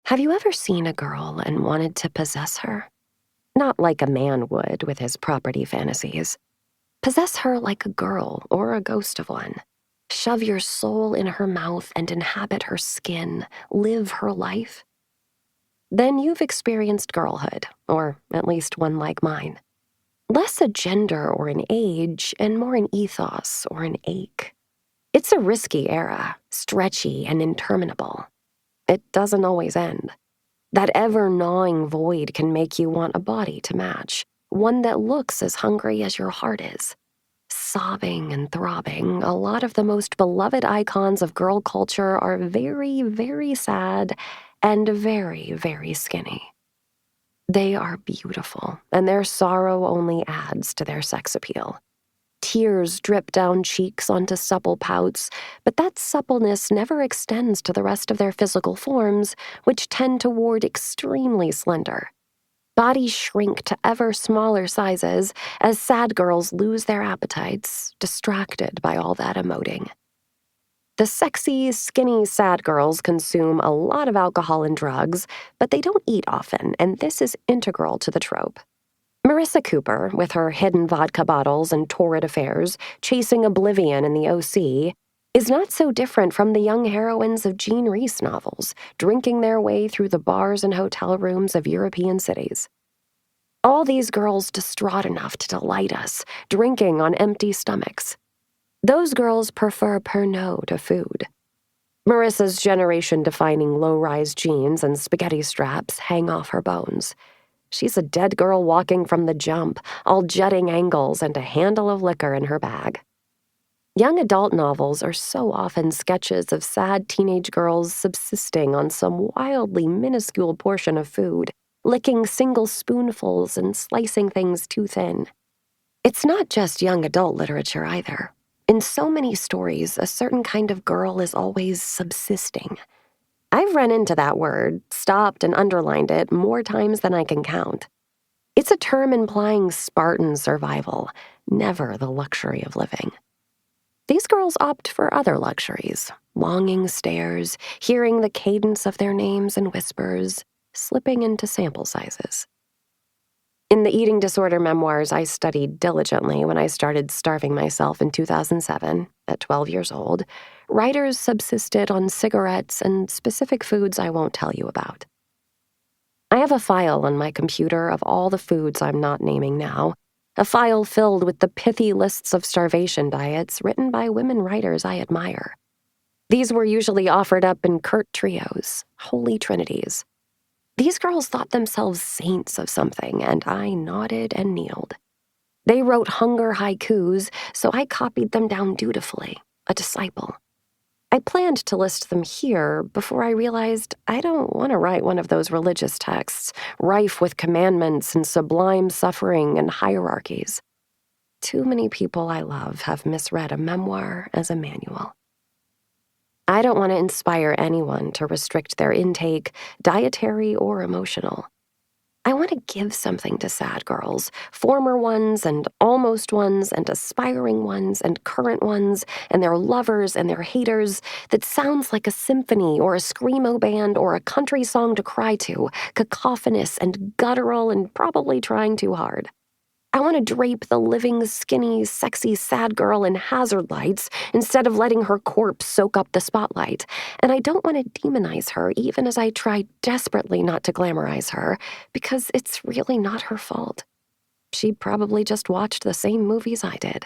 Have you ever seen a girl and wanted to possess her? Not like a man would with his property fantasies. Possess her like a girl or a ghost of one. Shove your soul in her mouth and inhabit her skin, live her life. Then you've experienced girlhood, or at least one like mine. Less a gender or an age, and more an ethos or an ache. It's a risky era, stretchy and interminable. It doesn't always end. That ever-gnawing void can make you want a body to match, one that looks as hungry as your heart is. Sobbing and throbbing, a lot of the most beloved icons of girl culture are very, very sad and very, very skinny. They are beautiful, and their sorrow only adds to their sex appeal. Tears drip down cheeks onto supple pouts, but that suppleness never extends to the rest of their physical forms, which tend toward extremely slender. Bodies shrink to ever smaller sizes as sad girls lose their appetites, distracted by all that emoting. The sexy, skinny sad girls consume a lot of alcohol and drugs, but they don't eat often, and this is integral to the trope. Marissa Cooper, with her hidden vodka bottles and torrid affairs, chasing oblivion in the OC, is not so different from the young heroines of Jean Rhys novels, drinking their way through the bars and hotel rooms of European cities. All these girls distraught enough to delight us, drinking on empty stomachs. Those girls prefer Pernod to food. Marissa's generation-defining low-rise jeans and spaghetti straps hang off her bones. She's a dead girl walking from the jump, all jutting angles and a handle of liquor in her bag. Young adult novels are so often sketches of sad teenage girls subsisting on some wildly minuscule portion of food, licking single spoonfuls and slicing things too thin. It's not just young adult literature either. In so many stories, a certain kind of girl is always subsisting. I've run into that word, stopped and underlined it more times than I can count. It's a term implying Spartan survival, never the luxury of living. These girls opt for other luxuries, longing stares, hearing the cadence of their names in whispers, slipping into sample sizes. In the eating disorder memoirs I studied diligently when I started starving myself in 2007, at 12 years old, writers subsisted on cigarettes and specific foods I won't tell you about. I have a file on my computer of all the foods I'm not naming now, a file filled with the pithy lists of starvation diets written by women writers I admire. These were usually offered up in curt trios, holy trinities. These girls thought themselves saints of something, and I nodded and kneeled. They wrote hunger haikus, so I copied them down dutifully, a disciple. I planned to list them here before I realized I don't want to write one of those religious texts, rife with commandments and sublime suffering and hierarchies. Too many people I love have misread a memoir as a manual. I don't want to inspire anyone to restrict their intake, dietary or emotional. I want to give something to sad girls, former ones and almost ones and aspiring ones and current ones and their lovers and their haters that sounds like a symphony or a screamo band or a country song to cry to, cacophonous and guttural and probably trying too hard. I want to drape the living, skinny, sexy, sad girl in hazard lights instead of letting her corpse soak up the spotlight. And I don't want to demonize her even as I try desperately not to glamorize her, because it's really not her fault. She probably just watched the same movies I did.